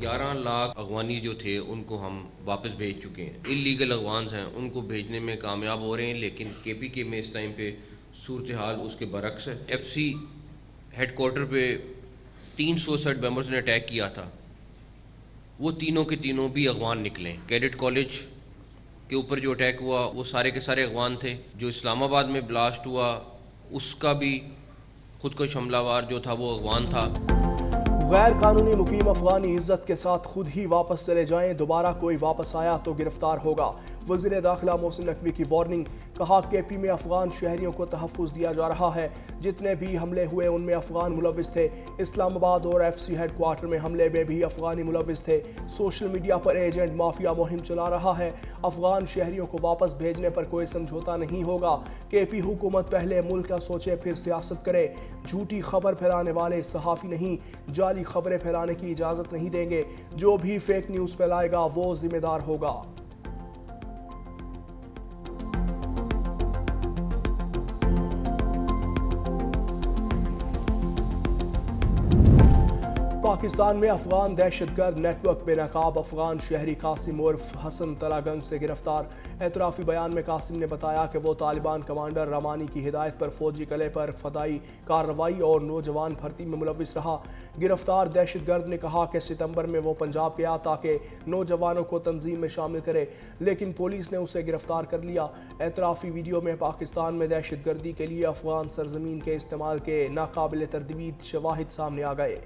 11 لاکھ افغانی جو تھے ان کو ہم واپس بھیج چکے ہیں. اللیگل افغانز ہیں ان کو بھیجنے میں کامیاب ہو رہے ہیں، لیکن کے پی کے میں اس ٹائم پہ صورتحال اس کے برعکس ہے. ایف سی ہیڈ کوارٹر پہ 3 سوسائڈ ممبرز نے اٹیک کیا تھا، وہ تینوں کے تینوں بھی اغوان نکلے. کیڈٹ کالج کے اوپر جو اٹیک ہوا وہ سارے کے سارے اغوان تھے. جو اسلام آباد میں بلاسٹ ہوا اس کا بھی خودکش حملہ وار جو تھا وہ اغوان تھا. غیر قانونی مقیم افغانی عزت کے ساتھ خود ہی واپس چلے جائیں، دوبارہ کوئی واپس آیا تو گرفتار ہوگا. وزیر داخلہ محسن نقوی کی وارننگ. کہا کے پی میں افغان شہریوں کو تحفظ دیا جا رہا ہے، جتنے بھی حملے ہوئے ان میں افغان ملوث تھے. اسلام آباد اور ایف سی ہیڈ کوارٹر میں حملے میں بھی افغانی ملوث تھے. سوشل میڈیا پر ایجنٹ مافیا مہم چلا رہا ہے. افغان شہریوں کو واپس بھیجنے پر کوئی سمجھوتا نہیں ہوگا. کے پی حکومت پہلے ملک کا سوچے پھر سیاست کرے. جھوٹی خبر پھیلانے والے صحافی نہیں، جعلی خبریں پھیلانے کی اجازت نہیں دیں گے. جو بھی فیک نیوز پھیلائے گا وہ ذمہ دار ہوگا. پاکستان میں افغان دہشت گرد نیٹ ورک بے نقاب افغان شہری قاسم عرف حسن تلہ گنگ سے گرفتار. اعترافی بیان میں قاسم نے بتایا کہ وہ طالبان کمانڈر رامانی کی ہدایت پر فوجی قلعے پر فدائی کارروائی اور نوجوان بھرتی میں ملوث رہا. گرفتار دہشت گرد نے کہا کہ ستمبر میں وہ پنجاب گیا تاکہ نوجوانوں کو تنظیم میں شامل کرے، لیکن پولیس نے اسے گرفتار کر لیا. اعترافی ویڈیو میں پاکستان میں دہشت گردی کے لیے افغان سرزمین کے استعمال کے ناقابل تردید شواہد سامنے آ گئے.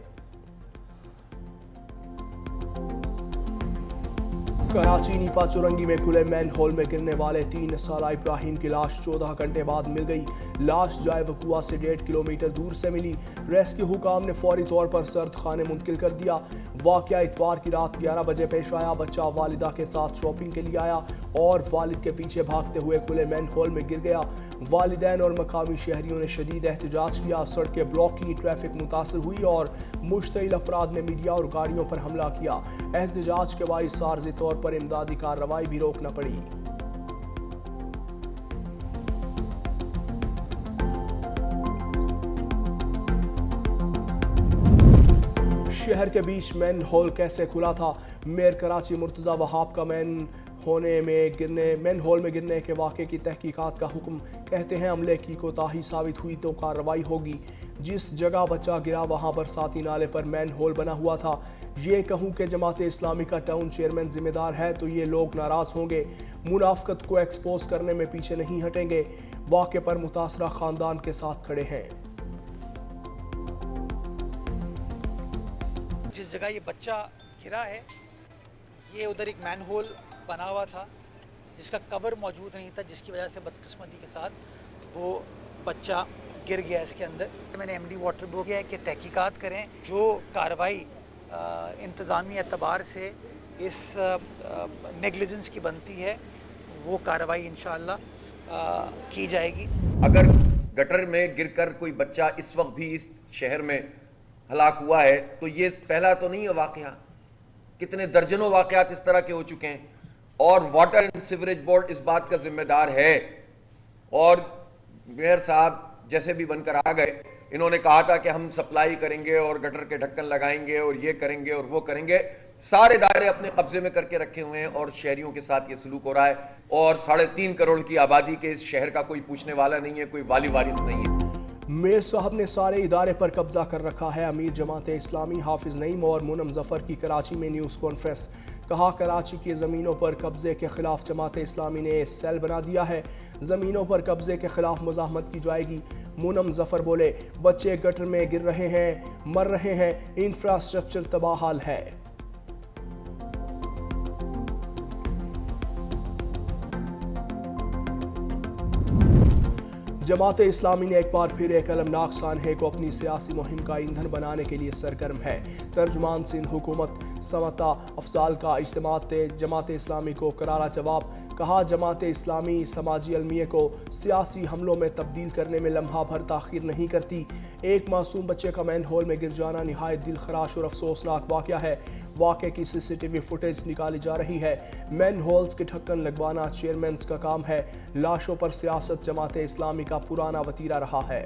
کراچی نیپا چورنگی میں کھلے مین ہول میں گرنے والے 3 سالہ ابراہیم کی لاش 14 گھنٹے بعد مل گئی. لاش جائے وقوع سے 1.5 کلومیٹر دور سے ملی. ریسکیو حکام نے فوری طور پر سرد خانے منتقل کر دیا. واقعہ اتوار کی رات 11 بجے پیش آیا. بچہ والدہ کے ساتھ شاپنگ کے لیے آیا اور والد کے پیچھے بھاگتے ہوئے کھلے مین ہول میں گر گیا. والدین اور مقامی شہریوں نے شدید احتجاج کیا. سڑکیں بلاک کی، ٹریفک متاثر ہوئی اور مشتعل افراد نے میڈیا اور گاڑیوں پر حملہ کیا. احتجاج کے باعث عارضی طور پر امدادی کارروائی بھی روکنا پڑی. شہر کے بیچ مین ہول کیسے کھلا تھا؟ میئر کراچی مرتضی وہاب کا مین ہول میں گرنے کے واقعے کی تحقیقات کا حکم. کہتے ہیں عملے کی کوتاہی ثابت ہوئی تو کارروائی ہوگی. جس جگہ بچہ گرا وہاں برساتی نالے پر مین ہول بنا ہوا تھا. یہ کہوں کہ جماعت اسلامی کا ٹاؤن چیئرمین ذمہ دار ہے تو یہ لوگ ناراض ہوں گے. منافقت کو ایکسپوز کرنے میں پیچھے نہیں ہٹیں گے. واقعے پر متاثرہ خاندان کے ساتھ کھڑے ہیں. جس جگہ یہ بچہ گرا ہے یہ ادھر ایک مین ہول بنا ہوا تھا جس کا کور موجود نہیں تھا، جس کی وجہ سے بدقسمتی کے ساتھ وہ بچہ گر گیا اس کے اندر. میں نے ایم ڈی واٹر بورڈ کیا ہے کہ تحقیقات کریں، جو کارروائی انتظامی اعتبار سے اس نیگلیجنس کی بنتی ہے وہ کارروائی انشاءاللہ کی جائے گی. اگر گٹر میں گر کر کوئی بچہ اس وقت بھی اس شہر میں ہلاک ہوا ہے تو یہ پہلا تو نہیں ہے واقعہ. کتنے درجنوں واقعات اس طرح کے ہو چکے ہیں اور واٹر اینڈ سیوریج بورڈ اس بات کا ذمہ دار ہے. اور میئر صاحب جیسے بھی بن کر آ گئے انہوں نے کہا تھا کہ ہم سپلائی کریں گے اور گٹر کے ڈھکن لگائیں گے اور یہ کریں گے اور وہ کریں گے. سارے دائرے اپنے قبضے میں کر کے رکھے ہوئے ہیں اور شہریوں کے ساتھ یہ سلوک ہو رہا ہے. اور 3.5 کروڑ کی آبادی کے اس شہر کا کوئی پوچھنے والا نہیں ہے، کوئی والی وارث نہیں ہے. میر صاحب نے سارے ادارے پر قبضہ کر رکھا ہے. امیر جماعت اسلامی حافظ نعیم اور مونم ظفر کی کراچی میں نیوز کانفرنس. کہا کراچی کی زمینوں پر قبضے کے خلاف جماعت اسلامی نے سیل بنا دیا ہے. زمینوں پر قبضے کے خلاف مزاحمت کی جائے گی. مونم ظفر بولے بچے گٹر میں گر رہے ہیں، مر رہے ہیں، انفراسٹرکچر تباہ حال ہے. جماعت اسلامی نے ایک بار پھر ایک المناک سانحے کو اپنی سیاسی مہم کا ایندھن بنانے کے لیے سرگرم ہے. ترجمان سندھ حکومت سمتا افضال کا اجتماع جماعت اسلامی کو کرارا جواب. کہا جماعت اسلامی سماجی المیے کو سیاسی حملوں میں تبدیل کرنے میں لمحہ بھر تاخیر نہیں کرتی. ایک معصوم بچے کا مین ہول میں گر جانا نہایت دل خراش اور افسوسناک واقعہ ہے. واقعے کی CCTV فوٹیج نکالی جا رہی ہے. مین ہولز کے ڈھکن لگوانا چیئرمینز کا کام ہے. لاشوں پر سیاست جماعت اسلامی کا پرانا وتیرہ رہا ہے.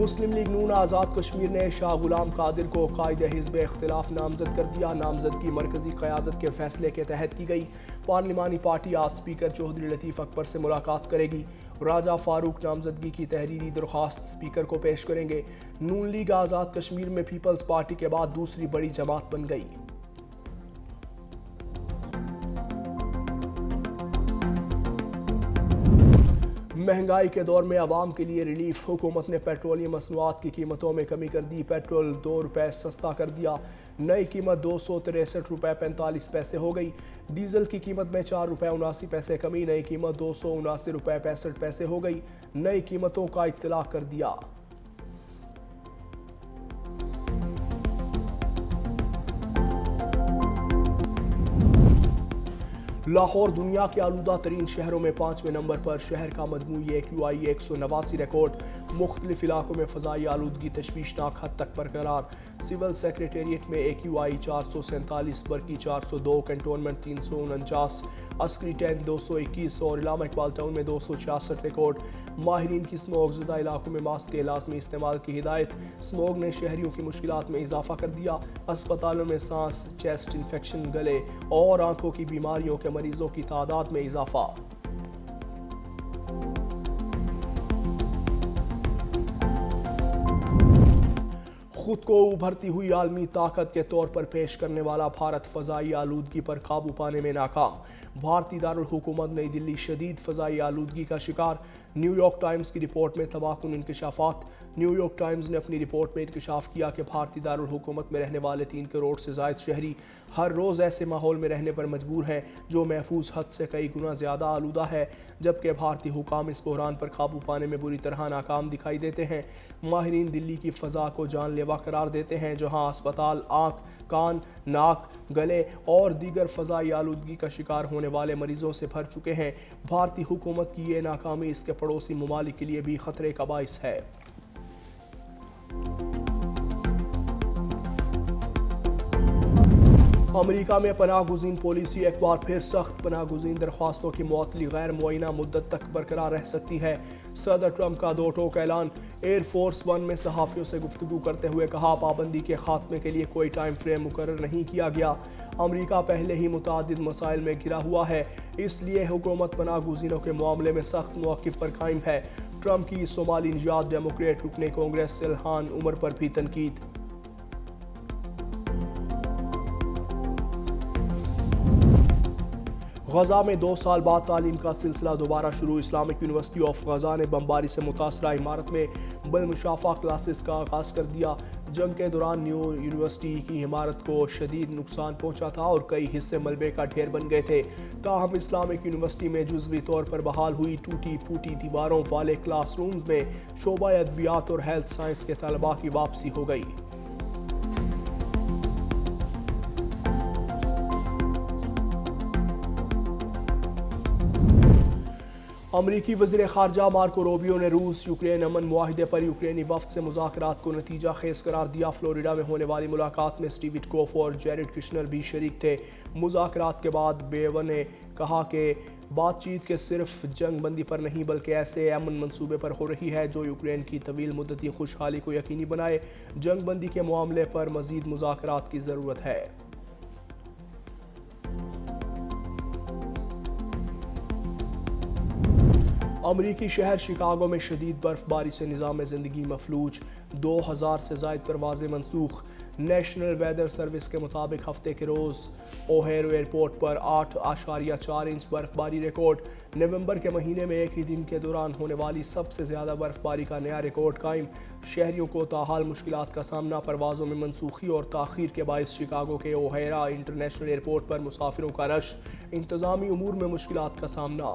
مسلم لیگ نون آزاد کشمیر نے شاہ غلام قادر کو قائد حزب اختلاف نامزد کر دیا۔ نامزدگی مرکزی قیادت کے فیصلے کے تحت کی گئی۔ پارلیمانی پارٹی آج اسپیکر چودھری لطیف اکبر سے ملاقات کرے گی۔ راجہ فاروق نامزدگی کی تحریری درخواست اسپیکر کو پیش کریں گے۔ نون لیگ آزاد کشمیر میں پیپلز پارٹی کے بعد دوسری بڑی جماعت بن گئی۔ مہنگائی کے دور میں عوام کے لیے ریلیف، حکومت نے پیٹرولیم مصنوعات کی قیمتوں میں کمی کر دی۔ پیٹرول 2 روپے سستا کر دیا، نئی قیمت 263 روپے 45 پیسے ہو گئی۔ ڈیزل کی قیمت میں 4 روپے 79 پیسے کمی، نئی قیمت 279 روپے 65 پیسے ہو گئی۔ نئی قیمتوں کا اطلاق کر دیا۔ لاہور دنیا کے آلودہ ترین شہروں میں 5ویں نمبر پر، شہر کا مجموعی AQI 189 ریکارڈ۔ مختلف علاقوں میں فضائی آلودگی تشویشناک حد تک برقرار۔ سول سیکریٹریٹ میں AQI 447، برقی 402، کنٹونمنٹ 349، عسکری ٹینک 221 اور علامہ اقبال ٹاؤن میں 266 ریکارڈ۔ ماہرین کی اسموگ زدہ علاقوں میں ماسک کے لازمی استعمال کی ہدایت۔ اسموگ نے شہریوں کی مشکلات میں اضافہ کر دیا۔ اسپتالوں میں سانس، چیسٹ انفیکشن، گلے اور آنکھوں کی بیماریوں کے مریضوں کی تعداد میں اضافہ۔ خود کو ابھرتی ہوئی عالمی طاقت کے طور پر پیش کرنے والا بھارت فضائی آلودگی پر قابو پانے میں ناکام۔ بھارتی دارالحکومت نئی دلی شدید فضائی آلودگی کا شکار۔ نیو یارک ٹائمز کی رپورٹ میں تباہ کن انکشافات۔ نیو یارک ٹائمز نے اپنی رپورٹ میں انکشاف کیا کہ بھارتی دارالحکومت میں رہنے والے 3 کروڑ سے زائد شہری ہر روز ایسے ماحول میں رہنے پر مجبور ہیں جو محفوظ حد سے کئی گنا زیادہ آلودہ ہے، جبکہ بھارتی حکام اس بحران پر قابو پانے میں بری طرح ناکام دکھائی دیتے ہیں۔ ماہرین دلی کی فضا کو جان لیوا قرار دیتے ہیں، جہاں اسپتال آنکھ، کان، ناک، گلے اور دیگر فضائی آلودگی کا شکار ہونے والے مریضوں سے بھر چکے ہیں۔ بھارتی حکومت کی یہ ناکامی اس کے پڑوسی ممالک کے لیے بھی خطرے کا باعث ہے۔ امریکہ میں پناہ گزین پالیسی ایک بار پھر سخت۔ پناہ گزین درخواستوں کی معطلی غیر معینہ مدت تک برقرار رہ سکتی ہے۔ صدر ٹرمپ کا 2 ٹوک اعلان۔ ایئر فورس 1 میں صحافیوں سے گفتگو کرتے ہوئے کہا، پابندی کے خاتمے کے لیے کوئی ٹائم فریم مقرر نہیں کیا گیا۔ امریکہ پہلے ہی متعدد مسائل میں گھرا ہوا ہے، اس لیے حکومت پناہ گزینوں کے معاملے میں سخت موقف پر قائم ہے۔ ٹرمپ کی صومالی نژاد ڈیموکریٹ رکن کانگریس الہان عمر پر بھی تنقید۔ غزہ میں 2 سال بعد تعلیم کا سلسلہ دوبارہ شروع۔ اسلامک یونیورسٹی آف غزہ نے بمباری سے متاثرہ عمارت میں بالمشافہ کلاسز کا آغاز کر دیا۔ جنگ کے دوران نیو یونیورسٹی کی عمارت کو شدید نقصان پہنچا تھا اور کئی حصے ملبے کا ڈھیر بن گئے تھے۔ تاہم اسلامک یونیورسٹی میں جزوی طور پر بحال ہوئی ٹوٹی پھوٹی دیواروں والے کلاس رومز میں شعبہ ادویات اور ہیلتھ سائنس کے طلباء کی واپسی ہو گئی۔ امریکی وزیر خارجہ مارکو روبیو نے روس یوکرین امن معاہدے پر یوکرینی وفد سے مذاکرات کو نتیجہ خیز قرار دیا۔ فلوریڈا میں ہونے والی ملاقات میں اسٹیو وٹکوف اور جیریڈ کشنر بھی شریک تھے۔ مذاکرات کے بعد بیون نے کہا کہ بات چیت کے صرف جنگ بندی پر نہیں بلکہ ایسے امن منصوبے پر ہو رہی ہے جو یوکرین کی طویل مدتی خوشحالی کو یقینی بنائے۔ جنگ بندی کے معاملے پر مزید مذاکرات کی ضرورت ہے۔ امریکی شہر شکاگو میں شدید برف باری سے نظام زندگی مفلوج، 2000 سے زائد پروازیں منسوخ۔ نیشنل ویدر سروس کے مطابق ہفتے کے روز اوہیرو ایئرپورٹ پر 8.4 انچ برف باری ریکارڈ۔ نومبر کے مہینے میں ایک ہی دن کے دوران ہونے والی سب سے زیادہ برف باری کا نیا ریکارڈ قائم۔ شہریوں کو تاحال مشکلات کا سامنا۔ پروازوں میں منسوخی اور تاخیر کے باعث شکاگو کے اوہیرا انٹرنیشنل ایئرپورٹ پر مسافروں کا رش۔ انتظامی امور میں مشکلات کا سامنا۔